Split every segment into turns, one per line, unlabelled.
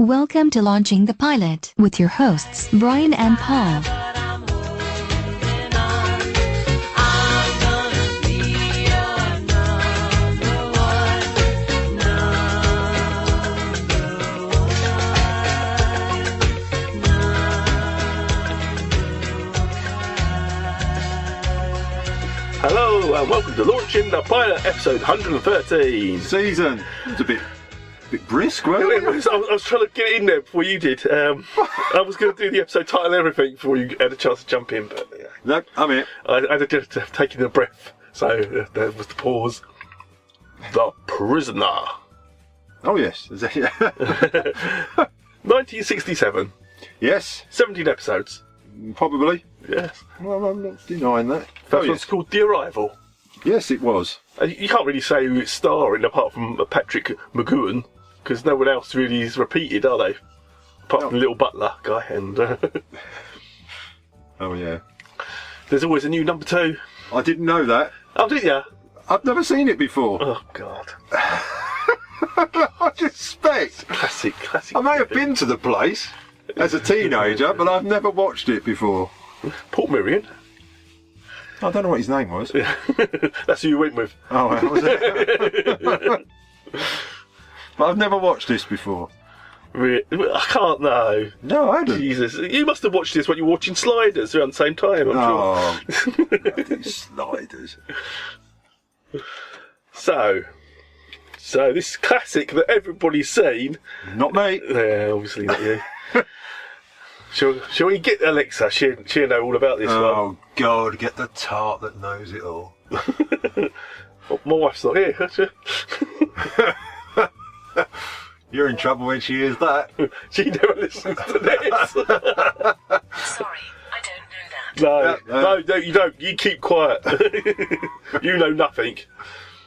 Welcome to Launching the Pilot with your hosts, Brian and Paul.
Hello and welcome to Launching the Pilot, episode 113.
Season. It's a bit brisk, wasn't it?
I was trying to get it in there before you did. I was going to do the episode title and everything before you had a chance to jump in, but yeah.
No, I'm here.
I had to take in a breath, so there was the pause. The Prisoner.
Oh, yes.
1967.
Yes,
17 episodes.
probably.
Yes.
Well, I'm not denying that.
First one's called The Arrival.
Yes, it was.
And you can't really say who it's starring apart from Patrick McGoohan, because no one else really is repeated, are they? Apart from the little butler guy. And
Oh, yeah.
there's always a new number 2.
I didn't know that.
Oh, did you?
I've never seen it before.
Oh, God.
I suspect.
Classic.
I may have been to the place as a teenager, but I've never watched it before.
Paul Mirian.
I don't know what his name was.
That's who you went with.
Oh, that was it. But I've never watched this before.
I can't know.
No, I hadn't.
Jesus. You must have watched this when you were watching Sliders around the same time, I'm sure.
Bloody Sliders.
So this classic that everybody's seen.
Not me.
Yeah, obviously not you. Shall we get Alexa? She'll know all about this one.
Oh, God, get the tart that knows it all.
My wife's not here.
You're in trouble when she hears that.
She never listens to this.
Sorry, I don't know that.
No, you don't. You keep quiet. You know nothing.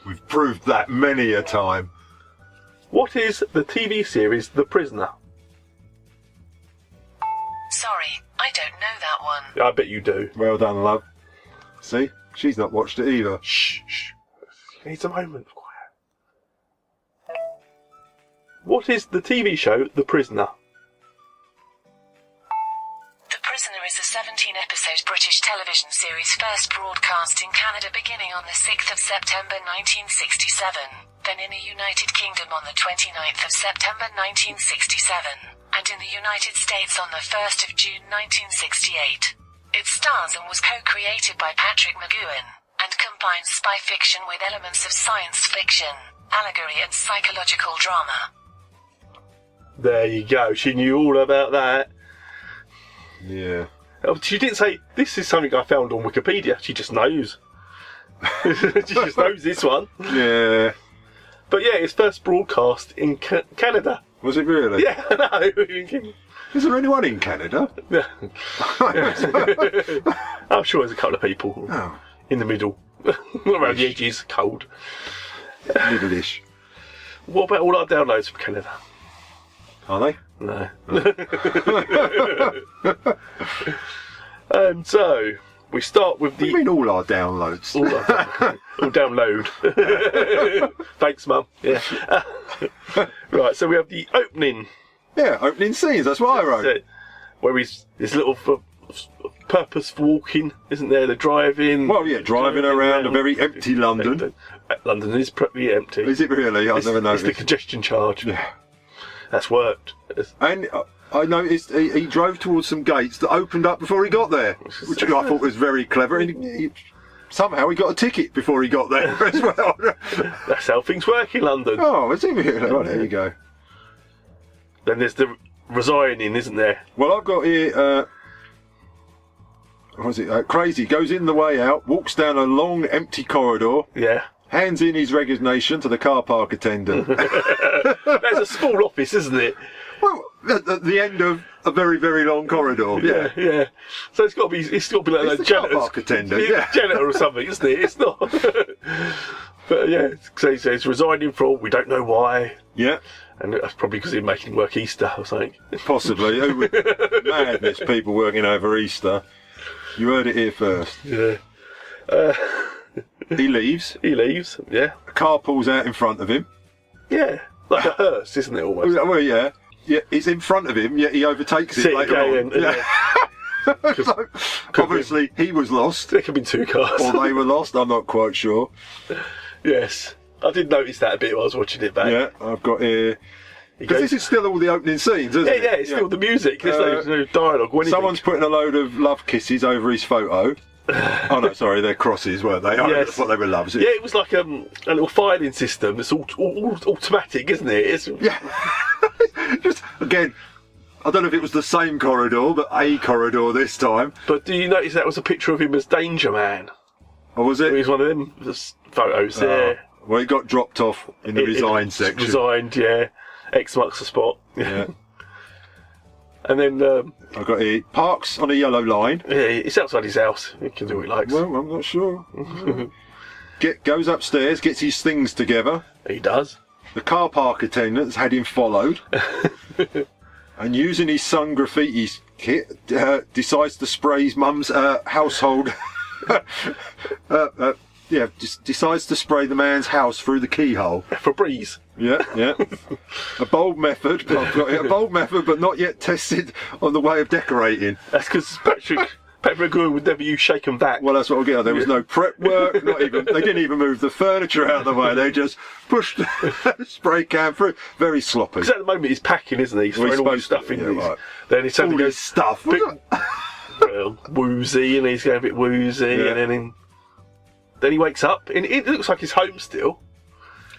We've proved that many a time.
What is the TV series The Prisoner?
Sorry, I don't know that one.
I bet you do.
Well done, love. See? She's not watched it either.
Shh. Needs a moment of quiet. What is the TV show The Prisoner?
The Prisoner is a 17-episode British television series first broadcast in Canada beginning on the 6th of September 1967, then in the United Kingdom on the 29th of September 1967, and in the United States on the 1st of June 1968. It stars and was co-created by Patrick McGoohan, and combines spy fiction with elements of science fiction, allegory and psychological drama.
There you go. She knew all about that.
Yeah.
Oh, she didn't say, this is something I found on Wikipedia. She just knows. She just knows this one.
Yeah.
But yeah, it's first broadcast in Canada.
Was it really?
Yeah, I know.
Is there anyone in Canada?
Yeah. I'm sure there's a couple of people in the middle. Around the edges, cold.
Middle-ish.
What about all our downloads from Canada?
Are they?
No. So, we start with
What do
the...
you mean all our downloads?
All download. Thanks, Mum. Yeah. Right, so we have the opening.
Yeah, opening scenes, that's what I wrote.
Where he's this little purposeful walking, isn't there? They're driving.
Well, yeah, driving around a very empty London.
London is pretty empty.
Is it really? I've never noticed.
It's the congestion charge.
Yeah.
That's worked.
And I noticed he drove towards some gates that opened up before he got there, which I thought was very clever. And somehow he got a ticket before he got there as well.
That's how things work in London.
Oh, is it really? Oh, there you go.
Then there's the resigning, isn't there?
Well, I've got here, what was it? Crazy goes in the way out, walks down a long empty corridor,
Yeah.
hands in his resignation to the car park attendant.
That's a small office, isn't it?
Well, at the end of a very, very long corridor. Yeah.
Yeah. So it's got to be like
It's
a
the car
janitor's
park attendant, yeah.
janitor or something, isn't it? It's not. But yeah, so he's resigning for we don't know why,
Yeah,
and that's probably because he's making work Easter or something.
possibly. Who would- Madness, people working over Easter. You heard it here first.
Yeah.
He leaves.
He leaves. Yeah.
A car pulls out in front of him.
Yeah. Like a hearse, isn't it? Almost.
Well, yeah. Yeah, it's in front of him, yet he overtakes it later on. So, obviously, he was lost.
There could have been two cars.
Or they were lost, I'm not quite sure.
Yes. I did notice that a bit while I was watching it back.
Yeah, I've got here... Because this is still all the opening scenes, isn't it?
Yeah, it's still the music. There's no dialogue or anything.
Someone's putting a load of love kisses over his photo. Oh no, sorry, they're crosses, weren't they? Oh,
Yes.
that's what they were loves.
Yeah, it was like a little filing system. It's all automatic, isn't it? It's,
Yeah. Just, again, I don't know if it was the same corridor, but a corridor this time.
But do you notice that was a picture of him as Danger Man?
Or was it?
It was one of them photos there.
Well, it got dropped off in the resign section.
Resigned, yeah. X marks the spot.
Yeah.
And then...
I've got here, parks on a yellow line.
yeah, it's outside his house. He can do what he likes.
Well, I'm not sure. Goes upstairs, gets his things together.
He does.
The car park attendants had him followed. And using his son graffiti kit, decides to spray his mum's household... decides to spray the man's house through the keyhole.
Febreze.
Yeah. A bold method, I've got it, a bold method, but not yet tested on the way of decorating.
That's because Patrick McGowan would never use shake and vac.
Well, that's what I'll get. There was no prep work, they didn't even move the furniture out of the way, they just pushed the spray can through. Very sloppy.
Because at the moment he's packing, isn't he? He's throwing all his stuff in.
Right.
Then he suddenly
All
goes
his stuff.
woozy, and he's going a bit woozy,
Yeah.
and then he wakes up, and it looks like he's home still.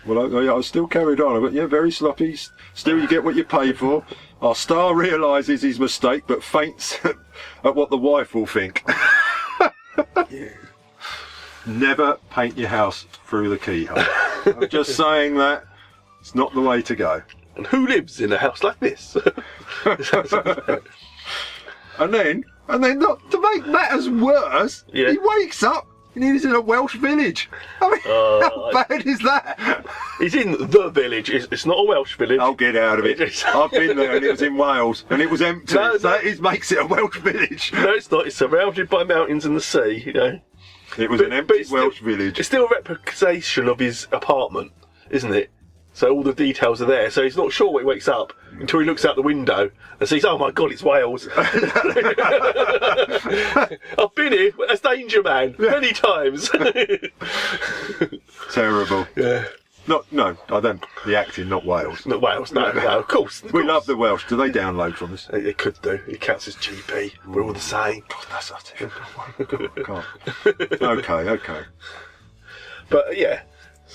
Well, I still carried on, but yeah, very sloppy. Still, you get what you pay for. Our star realises his mistake, but faints at what the wife will think.
Yeah.
Never paint your house through the keyhole. I'm just saying that it's not the way to go.
And who lives in a house like this?
And then, not to make matters worse,
Yeah.
he wakes up and he's in a Welsh village. I mean, how bad is that?
He's in the village. It's not a Welsh village.
I'll get out of it. I've been there and it was in Wales and it was empty.
No,
so that makes it a Welsh village.
No, it's not. It's surrounded by mountains and the sea, you know.
It was an empty
it's still-
Welsh village.
It's still a representation of his apartment, isn't it? So all the details are there. So he's not sure when he wakes up until he looks out the window and sees, oh my God, it's Wales. I've been here as Danger Man many times.
Terrible.
Yeah.
No, I don't. The acting, not Wales.
Not Wales, no, of course.
We love the Welsh. Do they download from us?
They could do. It counts as GP. We're all the same.
God, that's not it. Can't. Okay.
But yeah.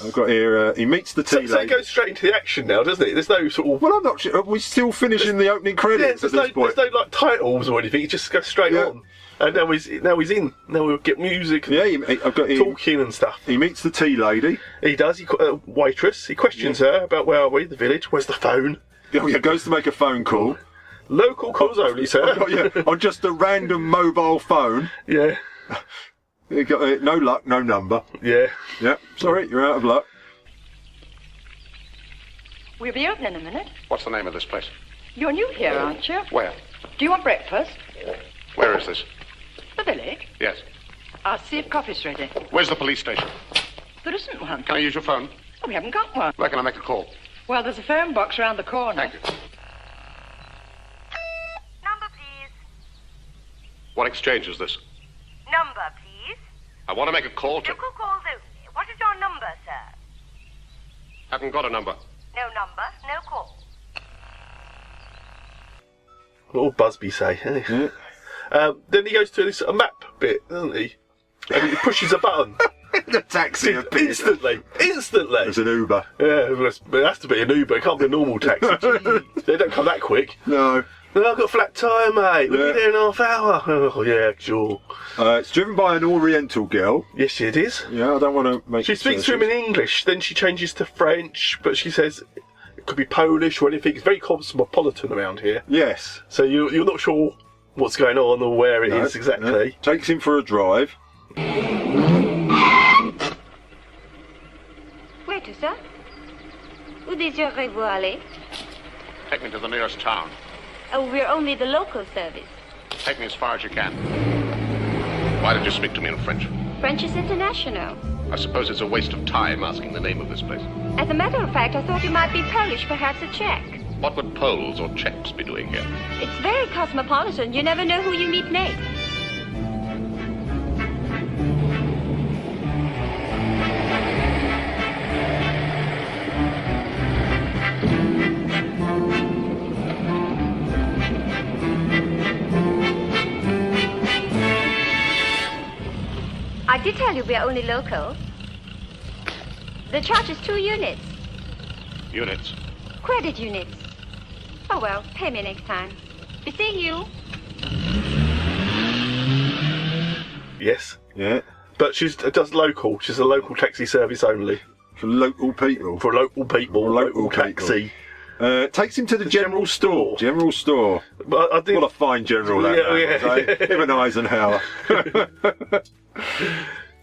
I've got here, he meets the tea
So it
lady.
goes straight into the action now, doesn't it? There's no sort of...
Well, I'm not sure. We're still finishing the opening credits at this point.
There's no like titles or anything. It just goes straight on. And now he's in. Now we'll get music. And
I've got here.
talking and stuff.
He meets the tea lady.
He does. He waitress. He questions her about where are we, the village. Where's the phone?
Goes to make a phone call.
Local calls only, sir.
On just a random mobile phone.
Yeah.
You got no luck, no number.
Yeah.
Yeah, sorry, you're out of luck.
We'll be open in a minute.
What's the name of this place?
You're new here, aren't you?
Where?
Do you want breakfast?
Where is this?
The village?
Yes.
I'll see if coffee's ready.
Where's the police station?
There isn't one.
Can I use your phone?
Oh, we haven't got one.
Where can I make a call?
Well, there's a phone box around the corner.
Thank you.
Number, please.
What exchange is this?
Number, please.
I want to make a call to...
Local calls only. What is your number, sir?
Haven't got a number.
No number, no call.
What will Busby say? Then he goes to this map bit, doesn't he? And he pushes a button.
The taxi appears.
Instantly.
It's an Uber.
Yeah, it has to be an Uber. It can't be a normal taxi. They don't come that quick.
No.
No, I've got a flat tyre, mate. We'll be there in half hour. Oh, yeah, sure.
It's driven by an Oriental girl.
Yes, it is.
Yeah, I don't want to make...
She speaks to him in English, then she changes to French, but she says it could be Polish or anything. It's very cosmopolitan around here.
Yes.
So you're not sure what's going on or where it is exactly.
No. Takes him for a drive.
Waiter, sir. Où désirez-vous aller?
Take me to the nearest town.
Oh, we're only the local service.
Take me as far as you can. Why did you speak to me in French?
French is international.
I suppose it's a waste of time asking the name of this place.
As a matter of fact, I thought you might be Polish, perhaps a Czech.
What would Poles or Czechs be doing here?
It's very cosmopolitan. You never know who you meet next. I did tell you we are only local. The charge is 2 units.
Units?
Credit units. Oh well, pay me next time. Be seeing you.
Yes.
Yeah.
But she's does local. She's a local taxi service only.
For local people.
For local people.
For local
taxi.
Takes him to the general store. General store.
But I did.
What a fine general that man was, eh? Even Eisenhower.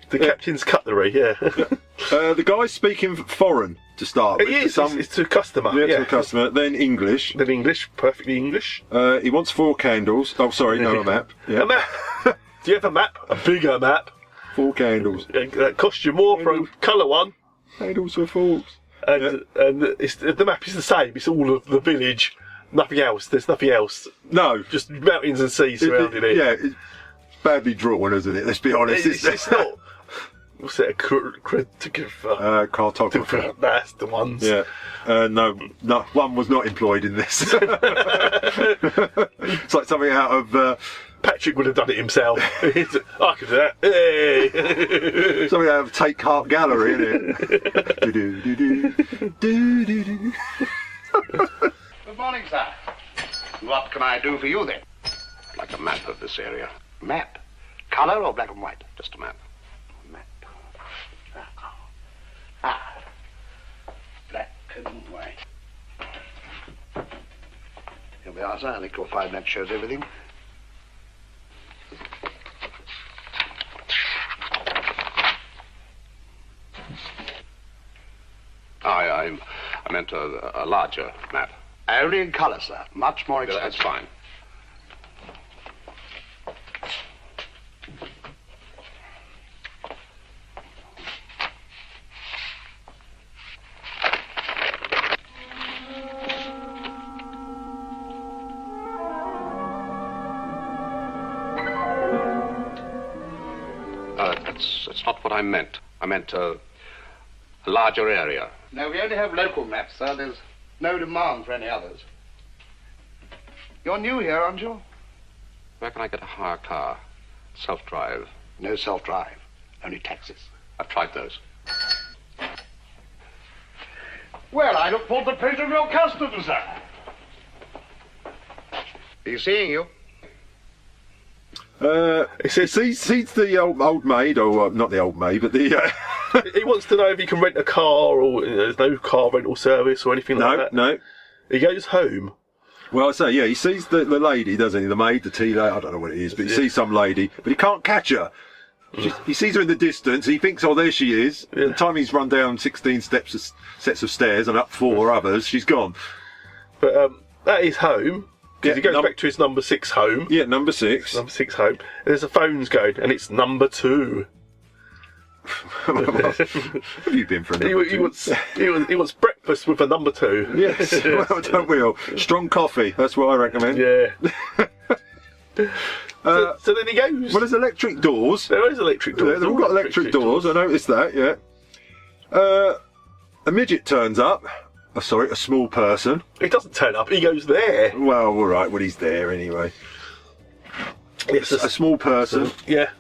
The captain's cutlery, yeah.
The guy's speaking foreign to start with.
It is. It's to a customer.
Yeah, to a customer. Then English.
Then English, perfectly English.
He wants 4 candles. Oh, sorry, no, a map. Yeah.
A map. Do you have a map? A bigger map.
4 candles.
That costs you more for a colour one.
Candles for forks.
And the map is the same. It's all of the village. Nothing else. There's nothing else.
No.
Just mountains and seas surrounding it.
Yeah, it's badly drawn, isn't it? Let's be honest.
It's not. What's it? Cartographer.
Cartographer.
That's the ones.
Yeah. No, one was not employed in this. It's like something out of.
Patrick would have done it himself. I could do that. Hey.
Something out of Take Heart Gallery, isn't it?
Good morning, sir. What can I do for you, then? Like a map of this area. Map? Colour or black and white? Just a map. Map. Black and white. Here we are, sir. I think your 5 map shows everything. I meant a larger map. Only in colour, sir. Much more expensive. That's fine. That's not what I meant. I meant a larger area.
No, we only have local maps, sir. There's no demand for any others. You're new here, aren't you?
Where can I get a hire car? Self-drive.
No self-drive. Only taxis.
I've tried those.
Well, I look forward to the pleasure of your customers, sir.
Be seeing you.
Sees the old maid, or not the old maid, but the.
He wants to know if he can rent a car, or there's no car rental service or anything like that.
No.
He goes home.
Well, I say, yeah, he sees the lady, doesn't he? The maid, the tea lady, I don't know what it is, but he sees some lady, but he can't catch her. He sees her in the distance, he thinks, oh, there she is. Yeah. By the time he's run down 16 sets of stairs and up 4 others, she's gone.
But that is home. Because he goes back to his number 6 home.
Yeah, number 6.
Number 6 home. And there's a phone's going, and it's number 2.
Have you been for a number 2?
He wants breakfast with a number 2.
Yes, well, don't we all? Strong coffee, that's what I recommend.
Yeah. So then he goes.
Well, there's electric doors.
There is electric doors.
They've all got electric doors, I noticed that, yeah. A midget turns up. Oh, sorry, a small person.
He doesn't turn up, he goes there.
Well, all right, well, he's there anyway.
Yes,
a small person.
Yeah.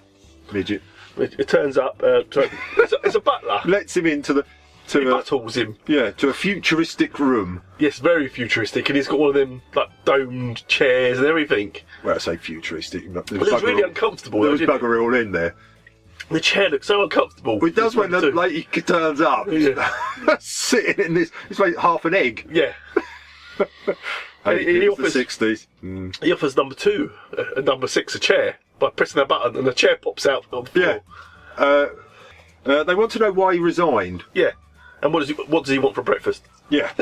Midget.
It turns up. It's a butler.
Lets him into
he buttles him.
Yeah, to a futuristic room.
Yes, very futuristic, and he's got one of them like domed chairs and everything.
Well, I say futuristic.
It was really uncomfortable.
There was buggery all in there.
The chair looks so uncomfortable.
Well, it does when the lady turns up.
Yeah.
Sitting in this, it's like half an egg.
Yeah.
He offers the 60s.
He offers number 2, number 6 a chair by pressing a button, and the chair pops out on the floor.
Yeah. They want to know why he resigned.
Yeah. And what does he want for breakfast?
Yeah.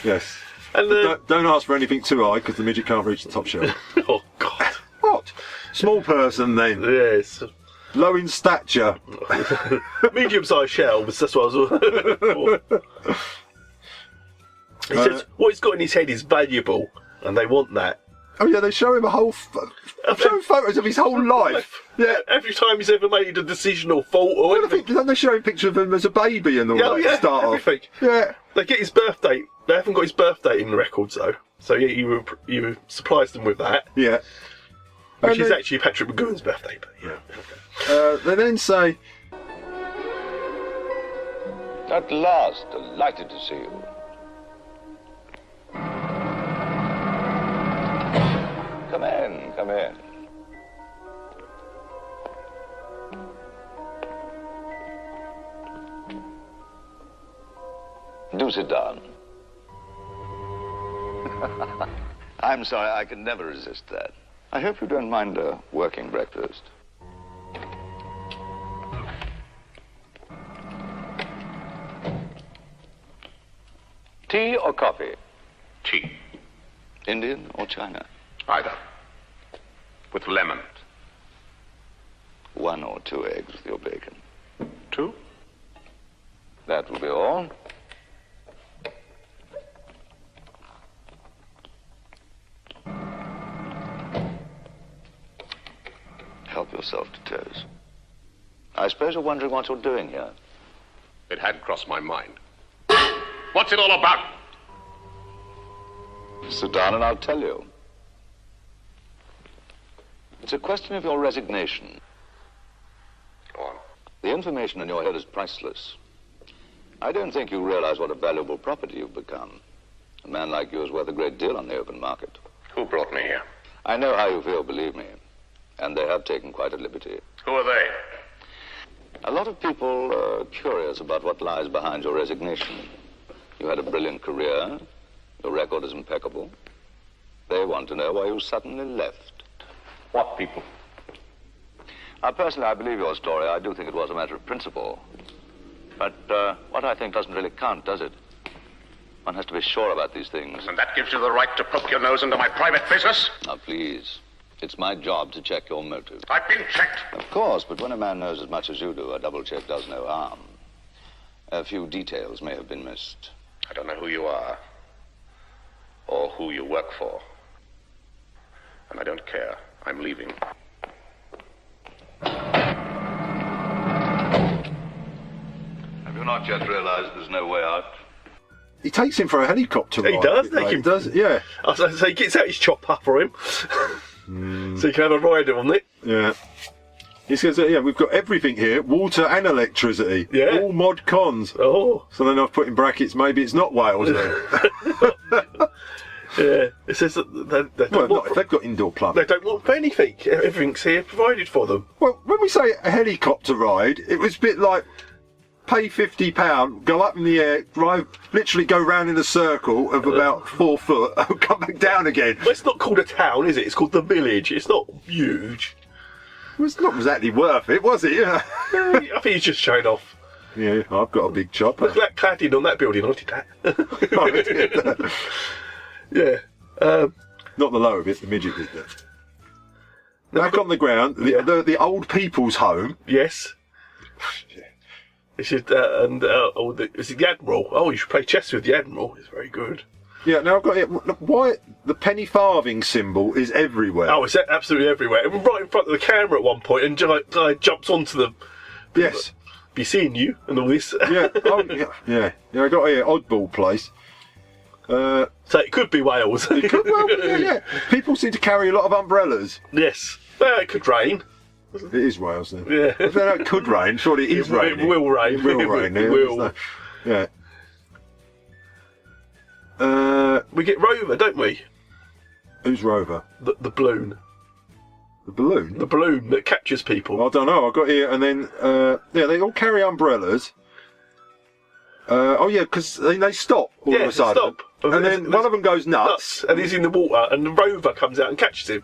Yes.
And
don't ask for anything too high because the midget can't reach the top shelf.
Oh God.
What? Small person then.
Yes.
Low in stature.
Medium-sized shelves. That's what I was. He says what he's got in his head is valuable, and they want that.
Oh yeah, they show him show him photos of his whole life. Yeah,
every time he's ever made a decision or thought or anything.
Don't they show him pictures of him as a baby and all that?
Yeah,
to start
everything.
off. Yeah,
they get his birth date. They haven't got his birth date in the records though, so yeah, you surprised them with that.
Yeah,
which is actually Patrick McGowan's birthday. But yeah.
They then say,
"At last, delighted to see you." Come in, come in. Do sit down. I'm sorry, I can never resist that. I hope you don't mind a working breakfast. Tea or coffee?
Tea.
Indian or China?
Either. With lemon.
1 or 2 eggs with your bacon.
2?
That will be all. Help yourself to toast. I suppose you're wondering what you're doing here.
It had crossed my mind. What's it all about?
Sit down and I'll tell you. It's a question of your resignation.
Go on.
The information in your head is priceless. I don't think you realize what a valuable property you've become. A man like you is worth a great deal on the open market.
Who brought me here?
I know how you feel, believe me. And they have taken quite a liberty.
Who are they?
A lot of people are curious about what lies behind your resignation. You had a brilliant career. Your record is impeccable. They want to know why you suddenly left.
What people?
Personally, I believe your story. I do think it was a matter of principle. But what I think doesn't really count, does it? One has to be sure about these things.
And that gives you the right to poke your nose into my private business?
Now, please. It's my job to check your motive.
I've been checked.
Of course, but when a man knows as much as you do, a double check does no harm. A few details may have been missed.
I don't know who you are. Or who you work for. And I don't care. I'm leaving.
Have you not yet realized there's no way out?
he takes him for a helicopter ride.
He does take him.
Does yeah.
So he gets out his chopper for him, so he can have a ride on it.
Yeah. He says, yeah, we've got everything here, water and electricity.
Yeah.
All mod cons.
Oh.
So then I've put in brackets, maybe it's not Wales then.
Yeah. It says that they don't
Well, not if they've got indoor plumbing.
They don't want for anything. Everything's here provided for them.
Well, when we say a helicopter ride, it was a bit like pay £50, go up in the air, drive, literally go round in a circle of about 4 foot, and come back down again.
Well, it's not called a town, is it? It's called the village. It's not huge.
It was not exactly worth it, was it? Yeah.
I think he's just showing off.
Yeah, I've got a big chopper.
Look at that cladding on that building. I did that.
Oh, I did.
Yeah.
Not the lower bit, the midget did that. Back on the ground, the old people's home.
Yes. This is is it the Admiral? Oh, you should play chess with the Admiral. It's very good.
Yeah, now I've got it. Why the penny farthing symbol is everywhere?
Oh, it's absolutely everywhere. It was right in front of the camera at one point, and guy jumps onto them.
Yes.
Be seeing you and all this.
Yeah. Oh, yeah. I got here oddball place.
So it could be Wales.
It could, well, yeah. People seem to carry a lot of umbrellas.
Yes. Well, it could rain.
It is Wales then.
Yeah.
I don't know, it could rain. Surely it is raining.
It will rain.
It will rain.
It will.
Yeah.
We get Rover, don't we?
Who's Rover?
The balloon.
The balloon?
The balloon that captures people.
I don't know. I got here, and then they all carry umbrellas. Because they stop all of a sudden.
Stop.
And then one of them goes nuts,
and he's in the water, and the Rover comes out and catches him.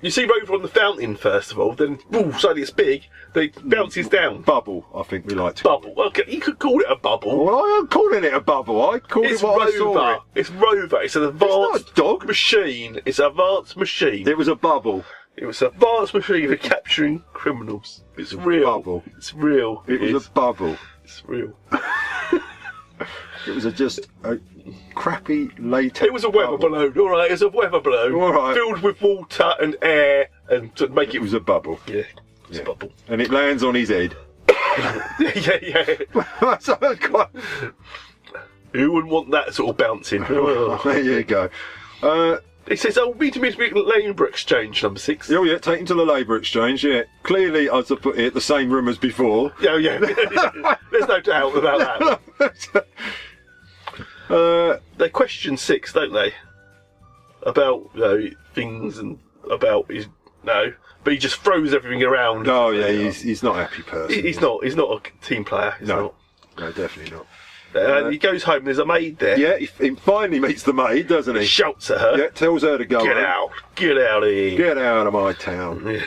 You see Rover on the fountain first of all, then suddenly it's big. They bounces down.
Bubble, I think we like to.
Bubble. Okay, you could call it a bubble.
Well, I am calling it a bubble. I call it what
Rover.
I saw it.
It's Rover. It's an advanced
It's not a dog.
machine. It's an advanced machine.
It was a bubble.
It was an advanced machine for capturing criminals. It's real.
Bubble.
It's real.
It was a bubble.
It's real.
It was just a crappy latex.
It was a weather balloon, all right. It was a weather balloon,
all right,
filled with water and air, and to make
it was a bubble.
Yeah, it was a bubble,
and it lands on his head.
yeah. Who wouldn't want that sort of bouncing?
There you go.
It says, meet to Labour Exchange, number 6.
Oh, yeah, take him to the Labour Exchange, yeah. Clearly, as I put it, the same room as before.
Yeah. There's no doubt about that. They question 6, don't they? About, things and about his... No. But he just throws everything around.
Oh, yeah, he's not a happy person.
He's not a team player.
No, definitely not.
He goes home, there's a maid there.
Yeah, he finally meets the maid, doesn't he?
He shouts at her.
Yeah, tells her to go.
Get out of here.
Get out of my town.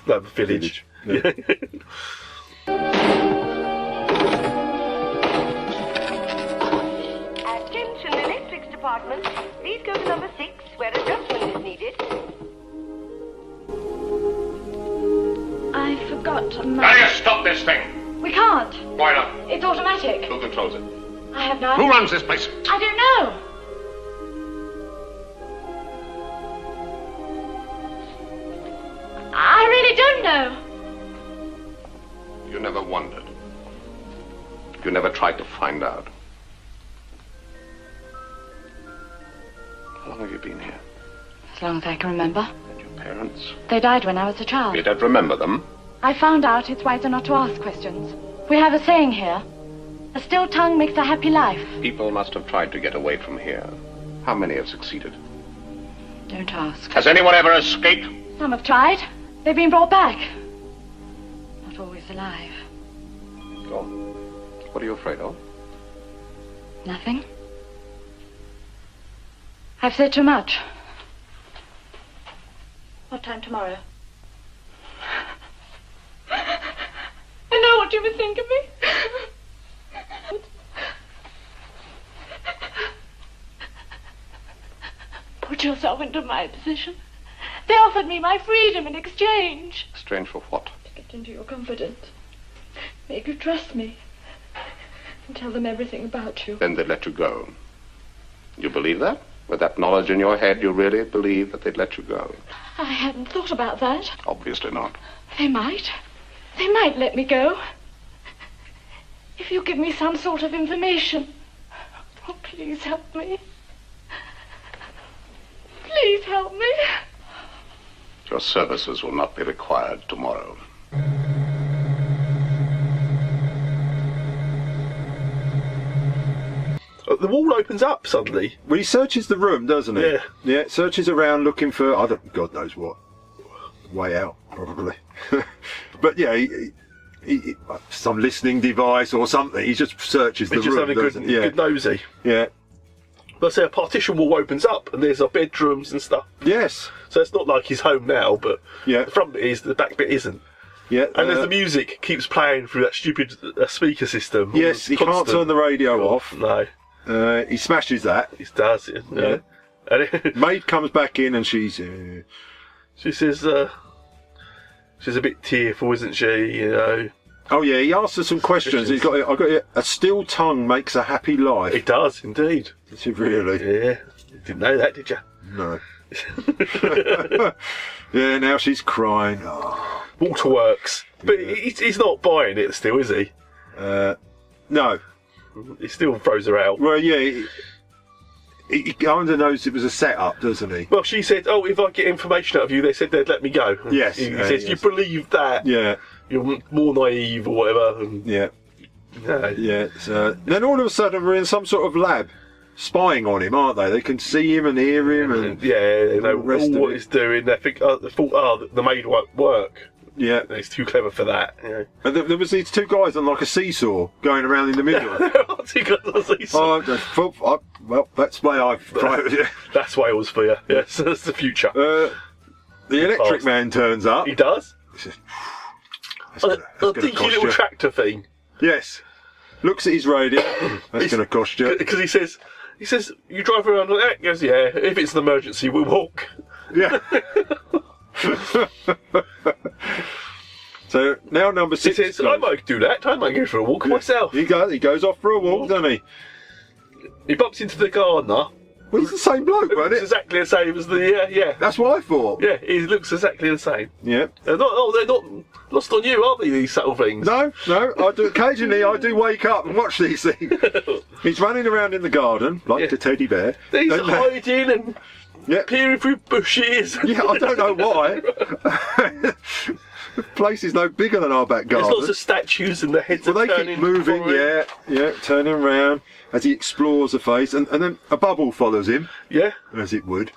No, village.
Yeah.
Attention, electrics department. Please go to number 6, where adjustment is needed.
I forgot to
Now you stop this thing!
We can't.
Why not?
It's automatic.
Who controls it?
I have no
Who
idea.
runs this place?
I don't know. I really don't know.
You never wondered. You never tried to find out. How long have you been here?
As long as I can remember.
And your parents?
They died when I was a child.
You don't remember them?
I found out it's wiser not to ask questions. We have a saying here. A still tongue makes a happy life.
People must have tried to get away from here. How many have succeeded?
Don't ask.
Has anyone ever escaped?
Some have tried. They've been brought back. Not always alive.
Oh. What are you afraid of?
Nothing. I've said too much. What time tomorrow? I know what you would think of me. Put yourself into my position. They offered me my freedom in exchange.
Exchange for what?
To get into your confidence. Make you trust me. And tell them everything about you.
Then they'd let you go. You believe that? With that knowledge in your head, you really believe that they'd let you go?
I hadn't thought about that.
Obviously not.
They might. They might let me go. If you give me some sort of information. Oh, please help me. Please help me.
Your services will not be required tomorrow.
The wall opens up suddenly.
Well, he searches the room, doesn't he?
Yeah.
Yeah, searches around looking for, God knows what. Way out, probably. But yeah, he, some listening device or something. He just searches the room.
He's just having a good nosy.
Yeah.
But say a partition wall opens up and there's our bedrooms and stuff.
Yes.
So it's not like he's home now, but
yeah,
the front bit is, the back bit isn't.
Yeah.
And there's the music keeps playing through that stupid speaker system.
Yes, he can't turn the radio off.
No.
He smashes that.
He does. Yeah. And
Maid comes back in and she
says, she's a bit tearful, isn't she? You know.
Oh yeah, he asks her some questions. He's got. I got it. A still tongue makes a happy life.
It does indeed.
Does it really?
Yeah. You didn't know that, did you?
No. Yeah. Now she's crying. Oh.
Waterworks, but he's not buying it still, is he?
No.
He still throws her out.
Well, yeah. He kind of knows it was a setup, doesn't he?
Well, she said, "Oh, if I get information out of you, they said they'd let me go."
Yes.
He says, "You believe that?
Yeah.
You're more naive or whatever." And
yeah.
No.
Yeah. So then all of a sudden we're in some sort of lab, spying on him, aren't they? They can see him and hear him, and
they know all what he's doing. They think, the maid won't work.
Yeah,
he's too clever for that. You know.
And there was these two guys on like a seesaw going around in the middle.
Two guys on a seesaw.
Well, that's why I've tried.
That's Wales for you. Yes, that's the future.
The electric man turns up.
He does.
A
dinky little tractor thing.
Yes. Looks at his radio. That's going to cost you.
Because he says, you drive around like that? He goes, yeah, if it's an emergency, we'll walk.
Yeah. So now number 6
He says, I might do that. I might go for a walk myself.
He goes off for a walk, doesn't he?
He bumps into the gardener.
Well, he's the same bloke, wasn't
It's
it?
exactly the same as the, yeah.
That's what I thought.
Yeah, he looks exactly the same.
Yeah.
They're not lost on you, are they, these subtle things?
No, I do. Occasionally, I do wake up and watch these things. He's running around in the garden like a teddy bear.
He's hiding and peering through bushes.
Yeah, I don't know why. The place is no bigger than our back garden.
There's lots of statues and the heads are
they
turning.
keep moving, turning round as he explores the face, and then a bubble follows him.
Yeah.
As it would.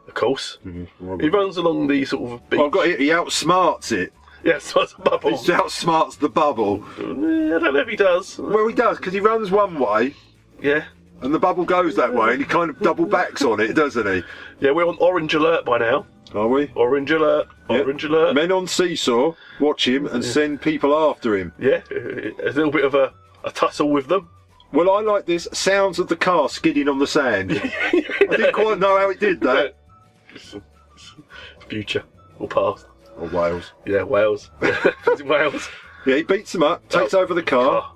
Of course. Mm-hmm. He runs along the sort of beach.
I've got it, he outsmarts it.
Yeah, so the bubble.
He outsmarts the bubble.
I don't know if he does.
Well, he does, because he runs one way.
Yeah.
And the bubble goes that way, and he kind of double backs on it, doesn't he?
Yeah, we're on orange alert by now.
Are we?
Orange alert. Orange alert.
Men on seesaw watch him and send people after him.
Yeah, a little bit of a tussle with them.
Well, I like this sounds of the car skidding on the sand. I didn't quite know how it did that.
Future or past.
Or Wales.
Yeah, Wales. Wales.
Yeah, he beats them up, takes over the car.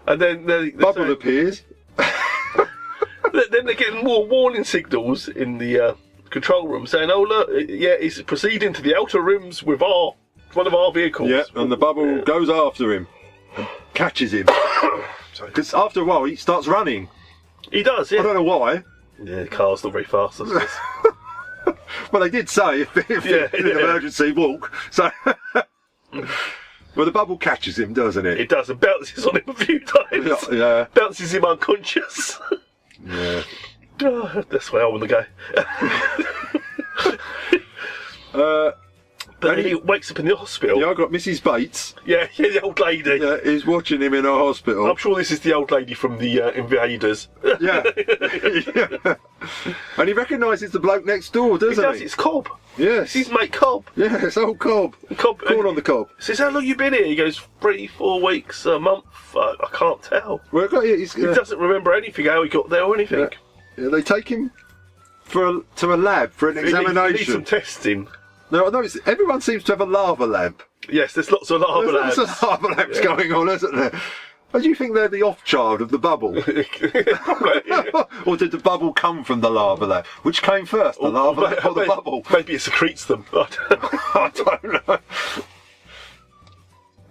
And then
bubble appears.
Then they're getting more warning signals in the control room saying, oh look, he's proceeding to the outer rims with one of our vehicles.
Yeah, and the bubble goes after him and catches him. Because after a while he starts running.
He does, yeah.
I don't know why.
Yeah, the car's not very fast, I suppose.
Well, they did say if in an emergency, walk. So, well, the bubble catches him, doesn't it?
It does, and bounces on him a few times.
Yeah.
Bounces him unconscious.
Yeah.
Oh, that's where I want to go. But then he wakes up in the hospital.
Yeah, I got Mrs. Bates.
Yeah, the old lady.
Yeah, is watching him in a hospital.
I'm sure this is the old lady from the Invaders.
Yeah. And he recognises the bloke next door, doesn't he?
He does, it's Cobb.
Yes.
It's his mate Cobb.
Yeah, it's old Cobb. Corn on the cob.
Says, how long you been here? He goes, 3-4 weeks, a month. I can't tell.
Well, he
doesn't remember anything, how he got there or anything.
Yeah, they take him to a lab for an examination.
He needs some testing.
No, everyone seems to have a lava lamp.
Yes, there's lots of lava lamps.
There's lots of lava lamps going on, isn't there? Do you think they're the off-child of the bubble?
Probably.
Or did the bubble come from the lava lamp? Which came first, the lava lamp or the bubble?
Maybe it secretes them.
I don't know.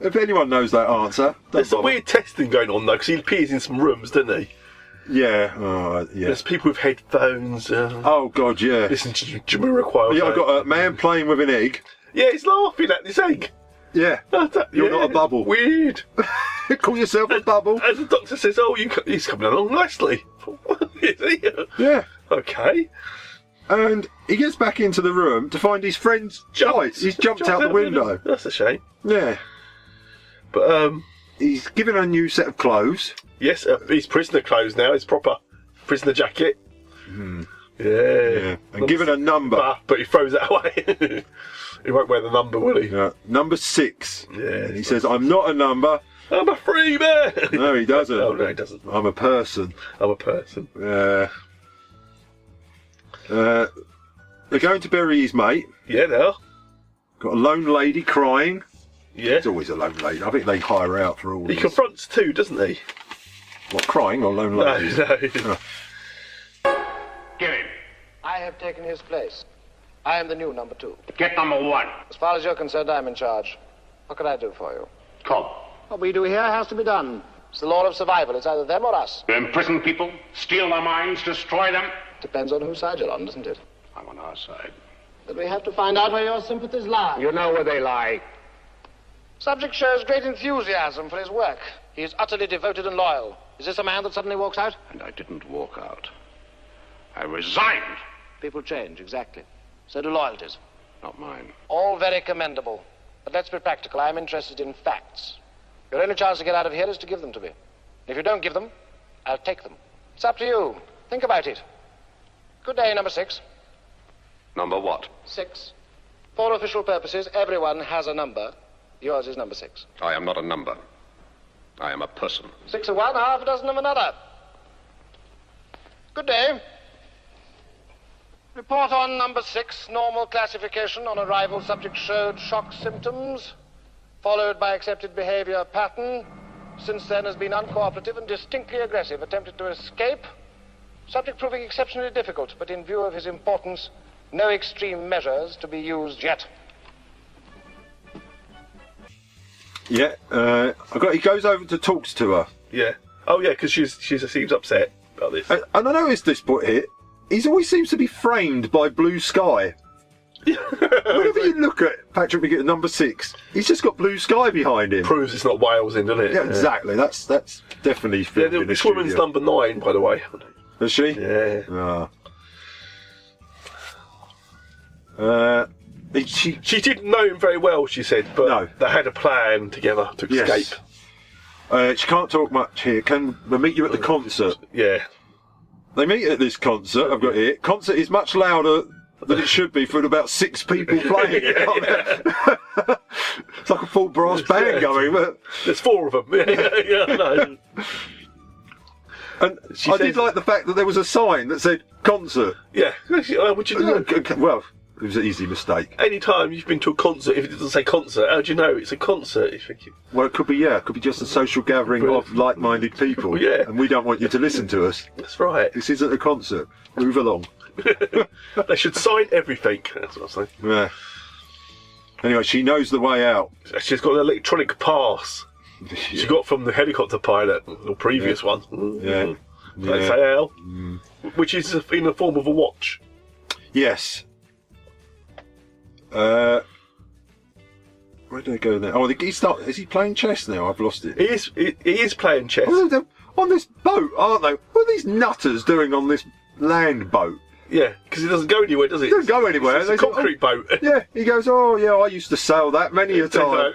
If anyone knows that answer,
there's some weird testing going on though, because he appears in some rooms, doesn't he?
Yeah, yeah.
There's people with headphones.
Oh God, yeah.
Listen to Jamiroquai.
Yeah, I've got a man playing with an egg.
Yeah, he's laughing at this egg.
Yeah. You're not a bubble.
Weird.
Call yourself a bubble.
And the doctor says, "Oh, he's coming along nicely." Is he?
Yeah.
Okay.
And he gets back into the room to find his friend's died. He's jumped out the window.
That's a shame.
Yeah.
But
he's given a new set of clothes.
Yes, he's prisoner clothes now. It's proper prisoner jacket. Yeah.
And given a number.
But he throws that away. He won't wear the number, will he?
Yeah. Number 6.
Yeah.
And he says, I'm not a number.
I'm a free man.
No, he doesn't.
Oh, no, he doesn't.
I'm a person.
I'm a person.
They're going to bury his mate.
Yeah, they are.
Got a lone lady crying.
Yeah.
It's always a lone lady. I think they hire her out for all
He
this.
confronts two, doesn't he?
What, crying or lone lady?
No.
Give him.
I have taken his place. I am the new number 2.
Get number 1.
As far as you're concerned, I'm in charge. What can I do for you?
Come.
What we do here has to be done. It's the law of survival. It's either them or us.
You imprison people, steal their minds, destroy them.
Depends on whose side you're on, doesn't it?
I'm on our side.
But we have to find out where your sympathies lie.
You know where they lie.
Subject shows great enthusiasm for his work. He is utterly devoted and loyal. Is this a man that suddenly walks out?
And I didn't walk out. I resigned.
People change, exactly. So do loyalties.
Not mine.
All very commendable. But let's be practical. I'm interested in facts. Your only chance to get out of here is to give them to me. If you don't give them, I'll take them. It's up to you. Think about it. Good day, number 6.
Number what?
6. For official purposes, everyone has a number. Yours is number 6.
I am not a number. I am a person.
6 of one, half a dozen of another. Good day. Report on number 6. Normal classification. On arrival, subject showed shock symptoms. followed by accepted behavior pattern. Since then has been uncooperative and distinctly aggressive, attempted to escape. Subject proving exceptionally difficult, but in view of his importance, no extreme measures to be used yet.
Yeah, he goes over to talks to her.
Yeah. Oh yeah, because she seems upset about this.
And I noticed this bit here. He always seems to be framed by blue sky. Whenever you look at Patrick McGee at number 6, he's just got blue sky behind him.
Proves it's not Wales in, doesn't it?
Yeah, exactly. That's definitely filmed in
this
the
woman's
studio.
number 9, by the way.
Is she?
Yeah. She didn't know him very well, she said, but they had a plan together to escape.
She can't talk much here. Can we meet you at the concert?
Yeah.
They meet at this concert, I've got here. Concert is much louder than it should be for about 6 people playing it. It's like a full brass band going. But
there's 4 of them. Yeah, I know.
And I did like the fact that there was a sign that said concert.
Yeah. Would you know?
Well, it was an easy mistake.
Any time you've been to a concert, if it doesn't say concert, how do you know it's a concert? You're thinking,
well, it could be just a social gathering of like-minded people.
Well, yeah.
And we don't want you to listen to us.
That's right.
This isn't a concert. Move along.
They should sign everything. That's what I'm saying.
Yeah. Anyway, she knows the way out.
She's got an electronic pass. She got from the helicopter pilot, the previous one.
Yeah.
Let's say Al, which is in the form of a watch.
Yes. Where do they go now? Oh, is he playing chess now? I've lost it.
He is playing chess.
Oh, they're on this boat, aren't they? What are these nutters doing on this land boat?
Yeah, because it doesn't go anywhere, does it?
It doesn't go anywhere.
It's a concrete boat.
Yeah, he goes, oh, yeah, I used to sail that many a time.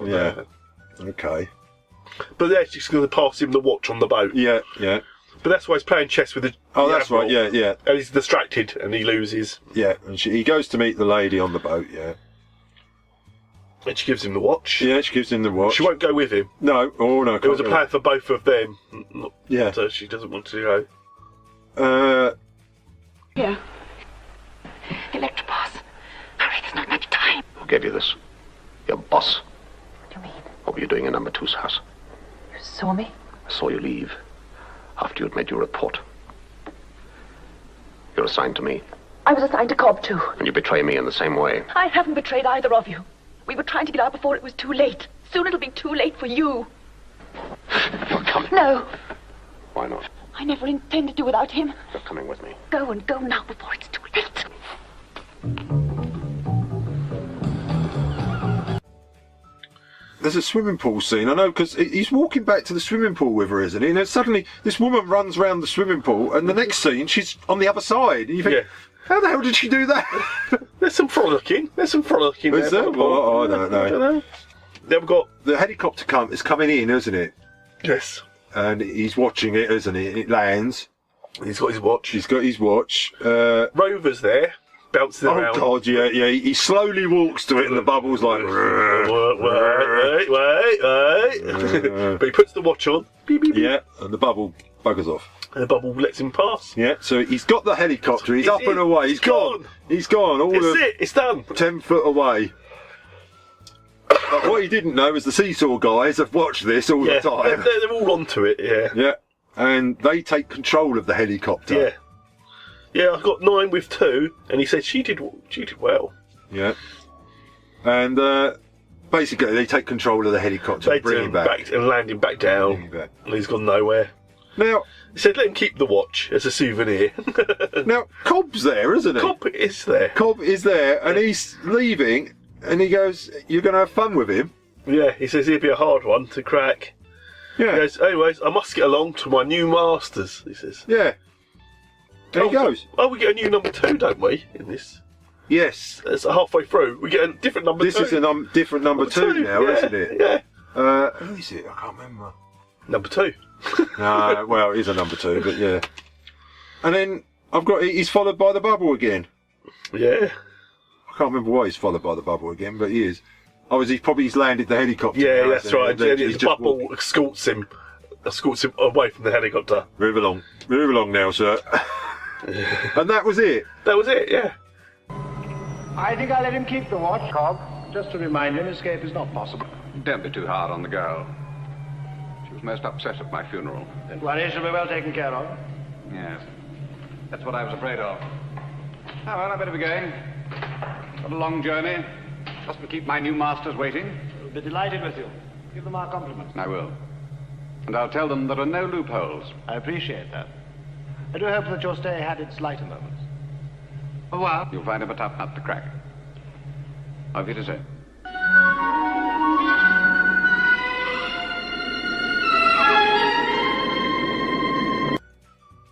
Yeah.
Okay.
But they're just going to pass him the watch on the boat.
Yeah.
But that's why he's playing chess with the
that's
admiral.
right, yeah.
And he's distracted and he loses.
Yeah, and he goes to meet the lady on the boat, yeah.
And she gives him the watch.
Yeah, she gives him the watch.
She won't go with him.
No, no.
It was a plan for both of them.
Yeah.
So she doesn't want to go.
Yeah. Electropass. Hurry, there's not much time.
Who gave you this? Your boss.
What do you mean?
What were you doing in number 2's house?
You saw me?
I saw you leave after you'd made your report. You're assigned to me.
I was assigned to Cobb too.
And you betray me in the same way.
I haven't betrayed either of you. We were trying to get out before it was too late. Soon it'll be too late for you.
You're coming.
No.
Why not?
I never intended to without him.
You're coming with me.
Go now before it's too late.
There's a swimming pool scene, I know, because he's walking back to the swimming pool with her, isn't he? And then suddenly this woman runs round the swimming pool, and the next scene, she's on the other side. And you think, how the hell did she do that?
There's some frolicking.
Is there? Well, I don't know.
They've got
the helicopter is coming in, isn't it?
Yes.
And he's watching it, isn't he? It lands.
He's got his watch.
Rover's
there, bouncing around.
Oh God, yeah. He slowly walks to it, and the bubble's like.
Wait. But he puts the watch on. Beep, beep, beep.
Yeah, and the bubble buggers off.
And the bubble lets him pass.
Yeah, so he's got the helicopter. He's up and away. He's gone. He's gone.
It's done.
10 foot away. But what he didn't know is the seesaw guys have watched this all the time.
They're all onto it,
Yeah, and they take control of the helicopter.
Yeah, I've got 9 with 2, and he said she did well.
Yeah. And basically they take control of the helicopter and bring him back.
And land him back down. And he's gone nowhere.
Now,
he said let him keep the watch as a souvenir.
Now, Cobb's there, isn't he?
Cobb is there.
Cobb is there, and he's leaving. And he goes, you're going to have fun with him?
Yeah, he says he'll be a hard one to crack.
Yeah.
He goes, anyways, I must get along to my new masters, he says.
Yeah. There he goes.
Oh, we get a new number 2, don't we, in this?
Yes.
It's halfway through. We get a different number 2.
This is a different number 2 now, isn't it?
Yeah.
Who is it? I can't remember.
Number 2.
No, well, it is a number 2, but yeah. And then he's followed by the bubble again.
Yeah.
I can't remember why he's followed by the bubble again, but he is. Oh, he's landed the helicopter.
Yeah,
now,
that's right. The bubble
walking.
escorts him away from the helicopter.
Move along now, sir. And that was it.
That was it, yeah.
I think I'll let him keep the watch, Cobb.
just to remind him escape is not possible.
Don't be too hard on the girl. She was most upset at my funeral.
Don't worry, she'll be well taken care of.
Yes. That's what I was afraid of. Ah, well, I better be going. Got a long journey. Mustn't keep my new masters waiting.
We'll be delighted with you. Give them our compliments.
I will. And I'll tell them there are no loopholes.
I appreciate that. I do hope that your stay had its lighter moments.
Au revoir. You'll find him a tough nut to crack. Auf Wiedersehen.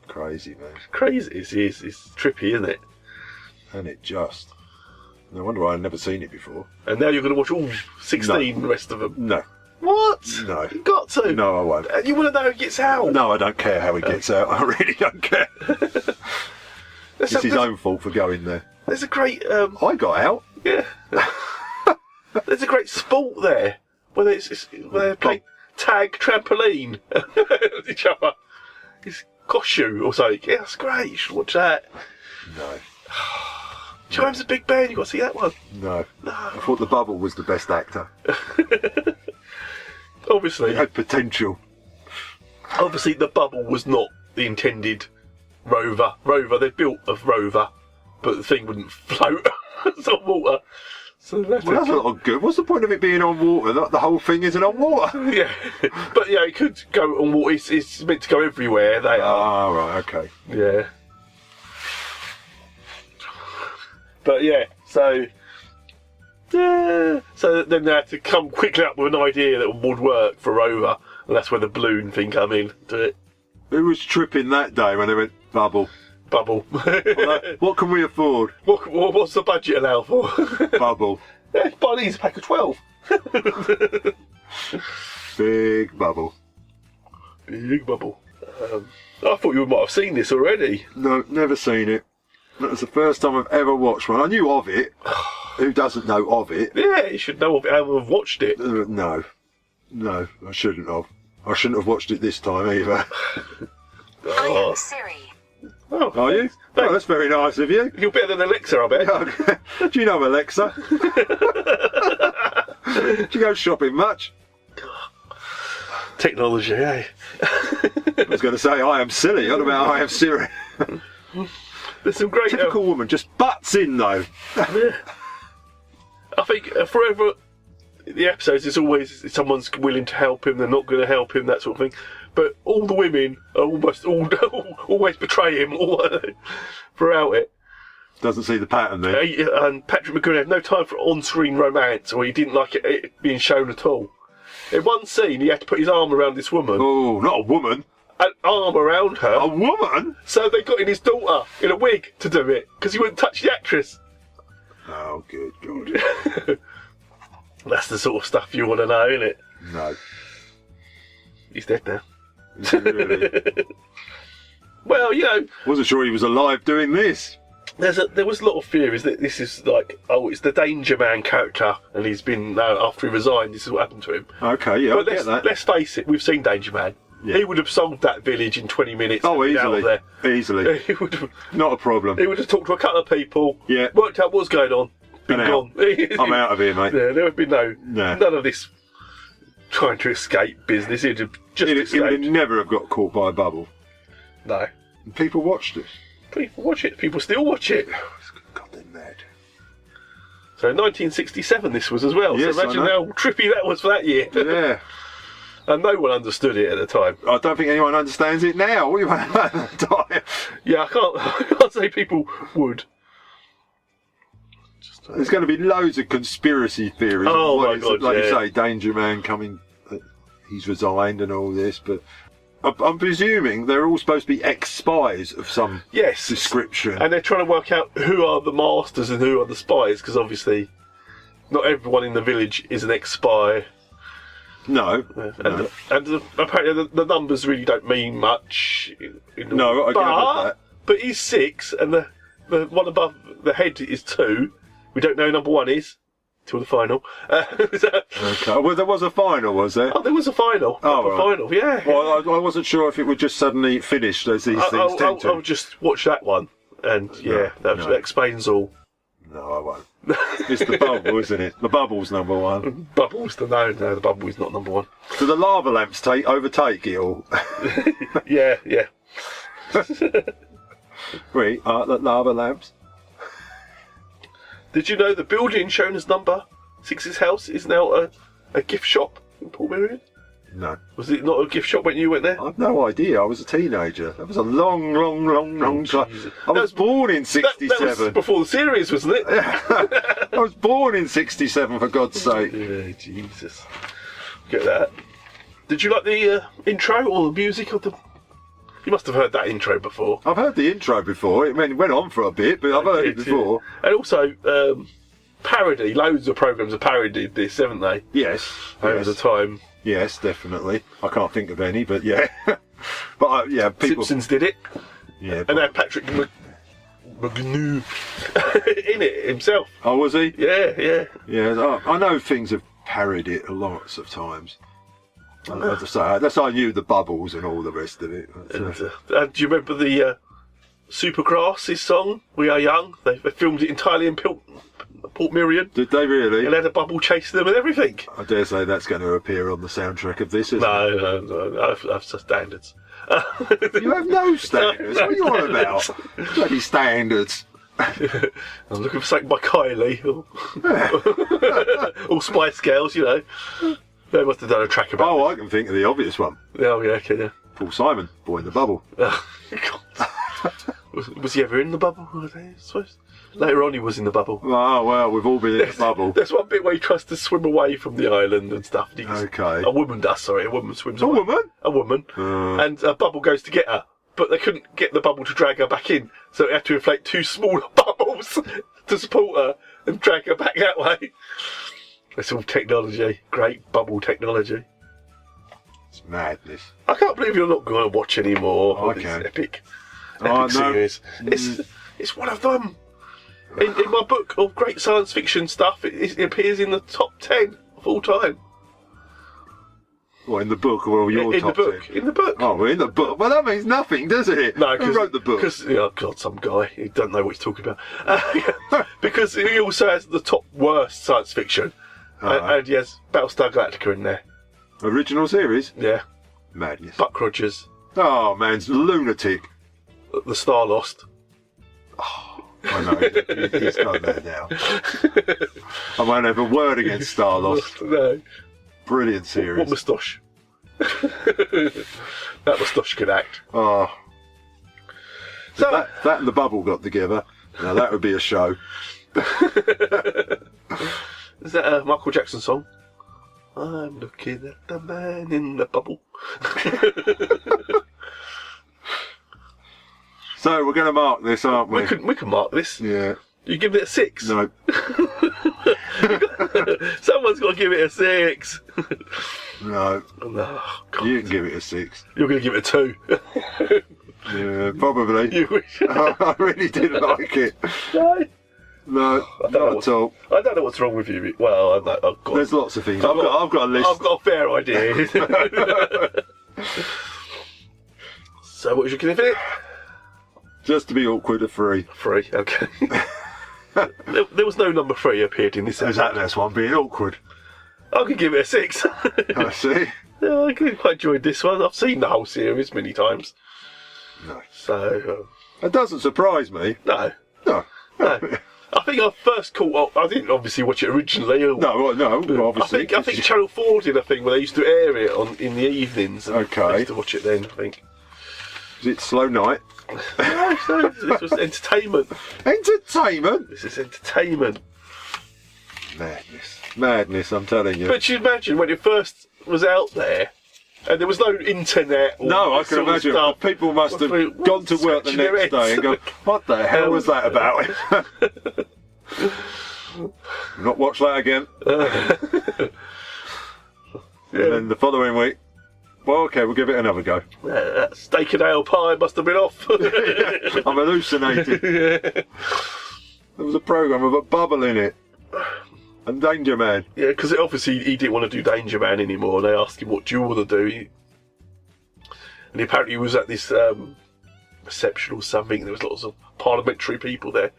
Crazy, man.
Crazy. It's trippy, isn't it?
And it just. No wonder I'd never seen it before.
And now you're going to watch all 16, the rest of them.
No.
What?
No.
You got to.
No, I won't.
And you want to know who gets out?
No, I don't care how he gets out. I really don't care. It's his own fault for going there.
There's a great...
I got out.
Yeah. There's a great sport there. Where they play tag trampoline with each other. It's Koshu or something. Yeah, that's great. You should watch that.
No.
Chimes the Big Ben. You got to see that one.
No. I thought the Bubble was the best actor.
Obviously.
It had potential.
Obviously, the Bubble was not the intended rover. They built a rover, but the thing wouldn't float. It's on water. So that's
not good. What's the point of it being on water? The whole thing isn't on water.
Yeah, but yeah, it could go on water. It's meant to go everywhere. They are.
Oh, right, okay.
Yeah. But yeah, so then they had to come quickly up with an idea that would work for rover, and that's where the balloon thing come in to it.
Who was tripping that day when they went Bubble? What can we afford?
What's the budget allow for?
Bubble.
Yeah, buy these a pack of 12.
Big Bubble.
Big Bubble. I thought you might have seen this already.
No, never seen it. That was the first time I've ever watched one. I knew of it. Who doesn't know of it?
Yeah, you should know of it and have watched it.
No, I shouldn't have. I shouldn't have watched it this time either.
I am Siri.
Oh,
are you? Oh, that's very nice of you.
You're better than Alexa, I bet.
Do you know Alexa? Do you go shopping much?
Technology, eh?
I was going to say I am silly. What about I am Siri?
There's some great...
Typical woman, just butts in though.
Yeah. I think forever the episodes is always someone's willing to help him, they're not going to help him, that sort of thing. But all the women are always betray him throughout it.
Doesn't see the pattern there.
And Patrick McGowan had no time for on-screen romance, or he didn't like it being shown at all. In one scene, he had to put his arm around this woman.
Oh, not a woman.
An arm around her.
A woman?
So they got in his daughter in a wig to do it, because he wouldn't touch the actress.
Oh, good God.
That's the sort of stuff you want to know, isn't it?
No.
He's dead now.
Is he really?
Well, you know...
Wasn't sure he was alive doing this.
There was a lot of theories that this is like, it's the Danger Man character, and he's been, after he resigned, this is what happened to him.
Okay, yeah,
but
I get that.
Let's face it, we've seen Danger Man. Yeah. He would have solved that village in 20 minutes.
Oh, easily.
Out there.
Easily.
He would have,
not a problem.
He would have talked to a couple of people,
yeah,
worked out what's going on, been gone.
I'm out of here, mate.
Yeah, there would be none of this trying to escape business. He'd have just
he would never have got caught by a bubble.
No.
And people watched it.
People watch it. People still watch it.
God, they're mad.
So 1967 this was as well.
Yes,
so imagine how trippy that was for that year.
Yeah.
And no one understood it at the time.
I don't think anyone understands it now. What are you at the time?
Yeah, I can't say people would.
There's going to be loads of conspiracy theories.
Oh my God!
Like you say, Danger Man coming, he's resigned and all this, but I'm presuming they're all supposed to be ex-spies of some description.
And they're trying to work out who are the masters and who are the spies, because obviously not everyone in the village is an ex-spy.
No.
And apparently the numbers really don't mean much.
No, I gathered that.
But he's 6, and the one above the head is 2. We don't know who number 1 is till the final.
Okay. Well, there was a final, was there?
Oh, there was a final. Final, yeah.
Well, I wasn't sure if it would just suddenly finish as these things tend to.
I'll just watch that one, and that explains all.
No, I won't. It's the bubble, isn't it? The bubble's number one.
Bubbles, no, the bubble is not number one.
Do the lava lamps overtake it all?
Yeah.
Wait, are the lava lamps?
Did you know the building shown as number 6's house is now a gift shop in Port Merion?
No.
Was it not a gift shop when you went there?
I've no idea. I was a teenager. That was a long time. I was born in 67.
That was before the series, wasn't it?
I was born in 67, for God's sake.
Yeah, Jesus. Get that. Did you like the intro or the music of the... You must have heard that intro before.
I've heard the intro before. It went on for a bit, but I've heard it before.
Yeah. And also, parody. Loads of programmes have parodied this, haven't they?
Yes.
Over the time.
Yes, definitely. I can't think of any, but yeah. But yeah, people...
Simpsons did it.
Yeah.
And they had Patrick McGnew in it himself.
Oh, was he?
Yeah.
Yeah, I know things have parodied it lots of times. That's how I knew the bubbles and all the rest of it.
And, do you remember the Supergrass's song, We Are Young? They filmed it entirely in Port Merion.
Did they really?
And had a bubble chasing them and everything.
I dare say that's going to appear on the soundtrack of this, isn't it?
No, I've standards.
You have no standards? What are you on about? Bloody standards.
I'm looking for something by Kylie. Or Spice Girls, you know. They must have done a track about
I can think of the obvious one.
Oh, yeah, okay, yeah.
Paul Simon, Boy in the Bubble.
Was he ever in the bubble? I suppose. Later on he was in the bubble.
Oh, well, we've all been in the bubble.
There's one bit where he tries to swim away from the island and stuff.
Okay.
A woman swims away. A woman? And a bubble goes to get her. But they couldn't get the bubble to drag her back in. So they had to inflate two smaller bubbles to support her and drag her back that way. It's all technology. Great bubble technology.
It's madness.
I can't believe you're not going to watch anymore. This epic series. It's one of them. In my book of great science fiction stuff, it appears in the top 10 of all time.
What, in the book or your top 10?
In the book.
Oh, in the book. Well, that means nothing, does it?
No,
who wrote the book?
Because, God, some guy. He doesn't know what he's talking about. Because he also has the top worst science fiction. And he has Battlestar Galactica in there.
Original series?
Yeah.
Madness.
Buck Rogers.
Oh, man's lunatic.
The Star Lost.
Oh, I know. He's gone there now. I won't have a word against Star Lost.
No.
Brilliant series.
What moustache? That moustache could act.
Oh. So that and the bubble got together. Now that would be a show.
Is that a Michael Jackson song? I'm looking at the man in the bubble.
So we're going to mark this, aren't we?
We can mark this.
Yeah.
You give it a 6?
No.
Someone's got to give it a 6.
No.
Oh, God.
You can give it a 6.
You're going to give it a 2.
Yeah, probably.
You wish.
I really did like it.
No.
No, not at all.
I don't know what's wrong with you. Well, I know,
there's lots of things. I've got a list.
I've got a fair idea. So what was you giving it?
Just to be awkward, a 3.
3, okay. there was no number 3 appeared in this episode.
That's one being awkward.
I could give it a 6.
I see.
Yeah, I quite enjoyed this one. I've seen the whole series many times.
No.
So...
it doesn't surprise me.
No.
No.
I think I first caught. I didn't obviously watch it originally.
No, obviously.
I think Channel 4 did a thing where they used to air it in the evenings.
Okay.
I used to watch it then, I think.
Is it Slow Night?
No, this was entertainment.
Entertainment?
This is entertainment.
Madness, I'm telling you.
But you imagine when it first was out there, and there was no internet.
No, I can imagine. People must have gone to work the next day and go, what the hell was that about? Not watch that again. And then the following week, well, okay, we'll give it another go.
That steak and ale pie must have been off.
I'm hallucinating. There was a programme with a bubble in it. And Danger Man.
Yeah, because obviously he didn't want to do Danger Man anymore. And they asked him, what do you want to do? And he apparently was at this reception or something. There was lots of parliamentary people there.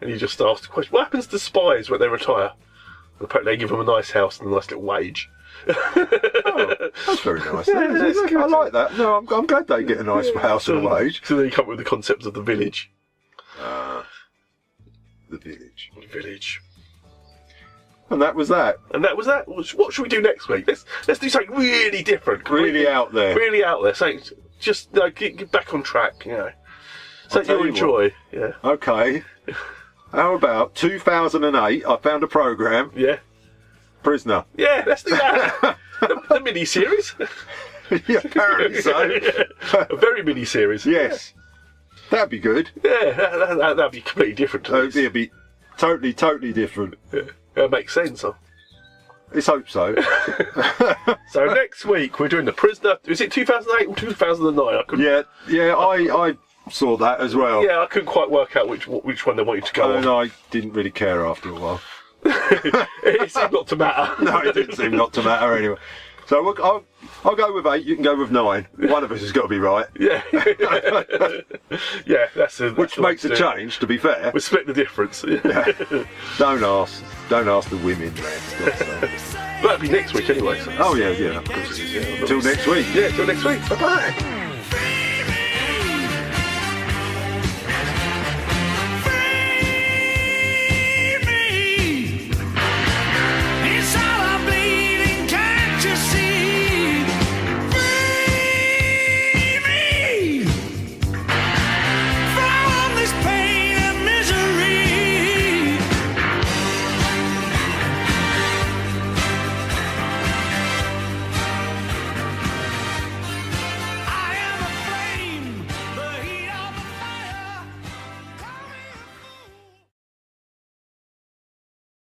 And you just ask the question, what happens to spies when they retire? And apparently they give them a nice house and a nice little wage.
Oh, that's very nice.
Yeah, that's good.
I like that. No, I'm glad they get a nice house and a wage.
So then you come up with the concept of the village.
The village.
The village.
And that was that.
And that was that. What should we do next week? Let's do something really different.
Really out there.
Really out there. Something just get back on track, you know. Something you'll enjoy. Yeah.
Okay. How about 2008? I found a program.
Yeah.
Prisoner.
Yeah, let's do that. the mini-series.
Yeah, apparently so.
A very mini-series.
Yes. That'd be good.
Yeah, that'd be completely different to this.
It'd be totally different.
Yeah. That makes sense, huh?
Let's hope so.
So next week we're doing The Prisoner. Is it 2008 or 2009?
I saw that as well.
Yeah, I couldn't quite work out which one they wanted to go on.
And I didn't really care after a while.
It seemed not to matter.
No, it didn't seem not to matter anyway. So I'll go with 8. You can go with 9. One of us has got to be right.
Yeah. Yeah,
which makes a change. To be fair,
we split the difference.
Yeah. Don't ask the women, man.
That'll be next week anyway. So.
Oh yeah. Of course. Until next week.
Yeah, till next week. Bye bye.